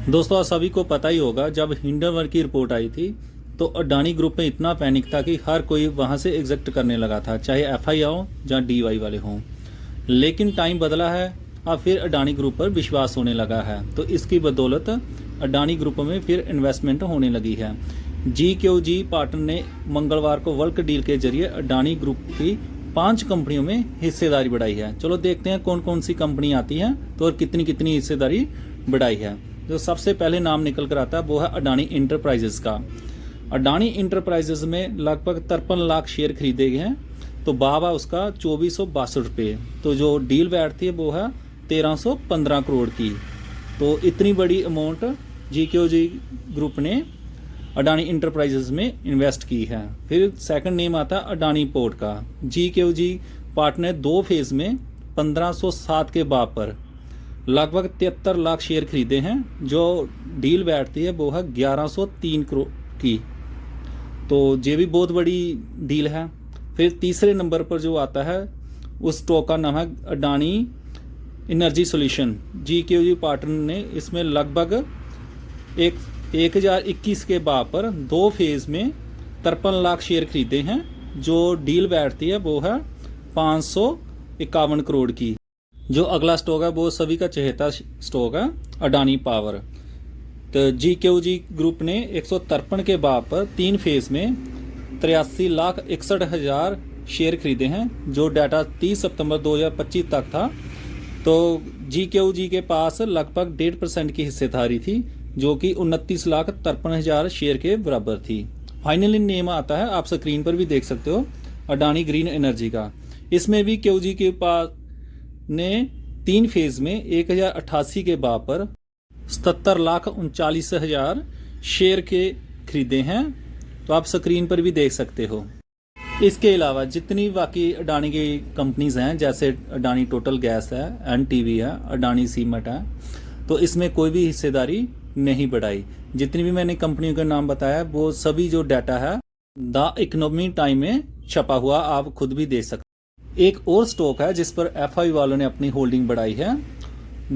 दोस्तों आप सभी को पता ही होगा, जब हिंडनबर्ग की रिपोर्ट आई थी तो अडानी ग्रुप में इतना पैनिक था कि हर कोई वहां से एग्जिट करने लगा था, चाहे एफआई हो या डीवाई वाले हों। लेकिन टाइम बदला है, अब फिर अडानी ग्रुप पर विश्वास होने लगा है, तो इसकी बदौलत अडानी ग्रुप में फिर इन्वेस्टमेंट होने लगी है। जी पार्टनर ने मंगलवार को वर्ल्ड डील के जरिए अडानी ग्रुप की 5 कंपनियों में हिस्सेदारी बढ़ाई है। चलो देखते हैं कौन कौन सी कंपनी आती हैं तो और कितनी कितनी हिस्सेदारी बढ़ाई है। जो सबसे पहले नाम निकल कर आता है वो है अडानी इंटरप्राइजेस का। अडानी इंटरप्राइजेस में लगभग 53 लाख शेयर खरीदे गए हैं, तो भाव है उसका 2462 रुपये। तो जो डील बैठती है वो है 1315 करोड़ की। तो इतनी बड़ी अमाउंट जी ग्रुप ने अडानी इंटरप्राइजेस में इन्वेस्ट की है। फिर सेकंड नेम आता है अडानी पोर्ट का। जी पार्टनर ने 2 फेज में 1507 के भाव पर लगभग 73 लाख शेयर खरीदे हैं। जो डील बैठती है वो है 1103 करोड़ की। तो ये भी बहुत बड़ी डील है। फिर तीसरे नंबर पर जो आता है उस स्टॉक का नाम है अडानी एनर्जी सॉल्यूशन। जी पार्टनर ने इसमें लगभग 1021 के भाव पर 2 फेज में 53 लाख शेयर खरीदे हैं। जो डील बैठती है वो है 551 करोड़ की। जो अगला स्टॉक है वो सभी का चहेता स्टॉक है अडानी पावर। तो जी ग्रुप ने 153 के भाव पर 3 फेज में 83,61,000 शेयर खरीदे हैं। जो डाटा 30 सितंबर 2025 तक था। तो जी के पास लगभग 1.5% की हिस्सेदारी थी, जो कि 29,53,000 शेयर के बराबर थी। फाइनली नेम आता है, आप स्क्रीन पर भी देख सकते हो, अडानी ग्रीन एनर्जी का। इसमें भी के पास ने 3 फेज में 1088 के भाव पर 77,39,000 शेयर के खरीदे हैं। तो आप स्क्रीन पर भी देख सकते हो। इसके अलावा जितनी बाकी अडानी की कंपनीज हैं, जैसे अडानी टोटल गैस है, एनटीवी है, अडानी सीमेंट है, तो इसमें कोई भी हिस्सेदारी नहीं बढ़ाई। जितनी भी मैंने कंपनियों का नाम बताया वो सभी जो डाटा है द इकोनॉमी टाइम में छपा हुआ, आप खुद भी देख सकते। एक और स्टॉक है जिस पर एफआई वालों ने अपनी होल्डिंग बढ़ाई है।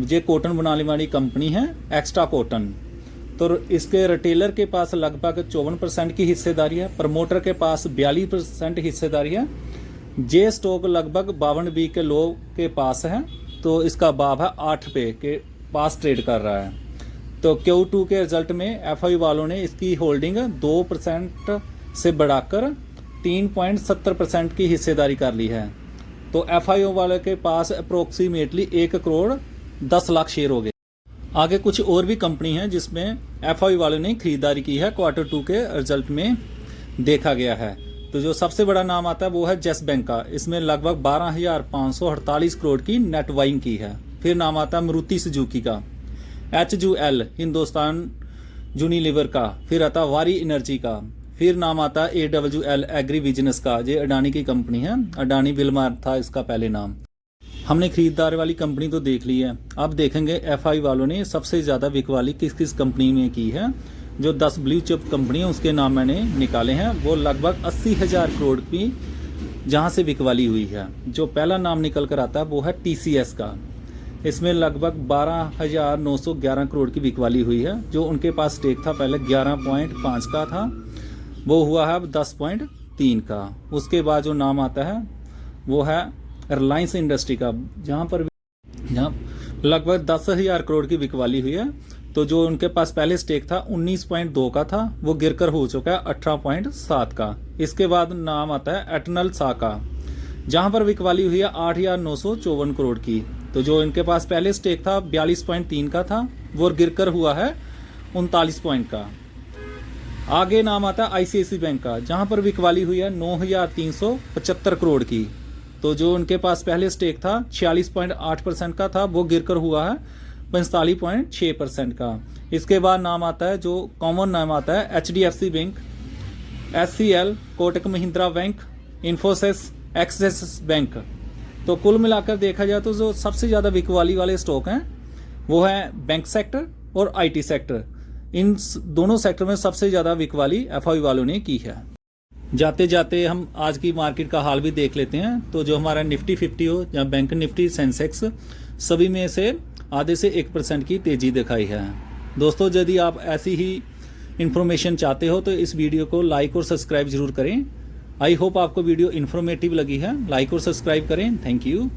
ये कॉटन बनाने वाली कंपनी है एक्स्ट्रा कॉटन। तो इसके रिटेलर के पास लगभग 54% की हिस्सेदारी है, प्रमोटर के पास 42% हिस्सेदारी है। जे स्टॉक लगभग 52 बी के लोग के पास है। तो इसका भाव है 8 रुपये के पास ट्रेड कर रहा है। तो Q2 के रिजल्ट में एफआई वालों ने इसकी होल्डिंग 2% से बढ़ाकर 3.70% की हिस्सेदारी कर ली है। तो एफआईओ वाले के पास अप्रोक्सीमेटली 1 करोड़ 10 लाख शेयर हो गए। आगे कुछ और भी कंपनी है जिसमें एफआई वालों ने खरीदारी की है, Q2 के रिजल्ट में देखा गया है। तो जो सबसे बड़ा नाम आता है वो है येस बैंक का। इसमें लगभग 12,548 करोड़ की नेट बाइंग की है। फिर नाम आता है मारुति सुजुकी का, HUL हिंदुस्तान यूनिलीवर का। फिर आता है वारी एनर्जी का। फिर नाम आता है AWL एग्री बिजनेस का। ये अडानी की कंपनी है, अडानी विलमार था इसका पहले नाम। हमने खरीदार वाली कंपनी तो देख ली है, अब देखेंगे एफआई वालों ने सबसे ज़्यादा बिकवाली किस किस कंपनी में की है। जो 10 ब्लू चिप कंपनी है उसके नाम मैंने निकाले हैं। वो लगभग 80,000 करोड़ की जहाँ से बिकवाली हुई है। जो पहला नाम निकल कर आता है वो है TCS का। इसमें लगभग 12,911 करोड़ की बिकवाली हुई है। जो उनके पास स्टेक था पहले 11.5 का था, वो हुआ है अब 10.3 का। उसके बाद जो नाम आता है वो है रिलायंस इंडस्ट्री का, जहाँ लगभग 10,000 करोड़ की बिकवाली हुई है। तो जो उनके पास पहले स्टेक था 19.2 का था, वो गिरकर हो चुका है 18.7 का। इसके बाद नाम आता है एटर्नल सा का, जहाँ पर बिकवाली हुई है 8,954 करोड़ की। तो जो इनके पास पहले स्टेक था 42.3 का था, वो गिरकर हुआ है 39 पॉइंट का। आगे नाम आता है ICICI बैंक का, जहां पर बिकवाली हुई है 9,375 करोड़ की। तो जो उनके पास पहले स्टेक था 46.8% का था, वो गिरकर हुआ है 45.6% का। इसके बाद नाम आता है, जो कॉमन नाम आता है, HDFC bank, SCL, Kotak Mahindra bank, Infosys, axis bank. तो कुल मिलाकर देखा जाए तो जो सबसे ज़्यादा बिकवाली वाले स्टॉक हैं वो है बैंक सेक्टर और IT सेक्टर। इन दोनों सेक्टर में सबसे ज़्यादा बिकवाली एफआई वालों ने की है। जाते जाते हम आज की मार्केट का हाल भी देख लेते हैं। तो जो हमारा निफ्टी 50 हो या बैंक निफ्टी, सेंसेक्स, सभी में से आधे से 1% की तेजी दिखाई है। दोस्तों यदि आप ऐसी ही इन्फॉर्मेशन चाहते हो तो इस वीडियो को लाइक और सब्सक्राइब जरूर करें। आई होप आपको वीडियो इन्फॉर्मेटिव लगी है। लाइक और सब्सक्राइब करें। Thank you.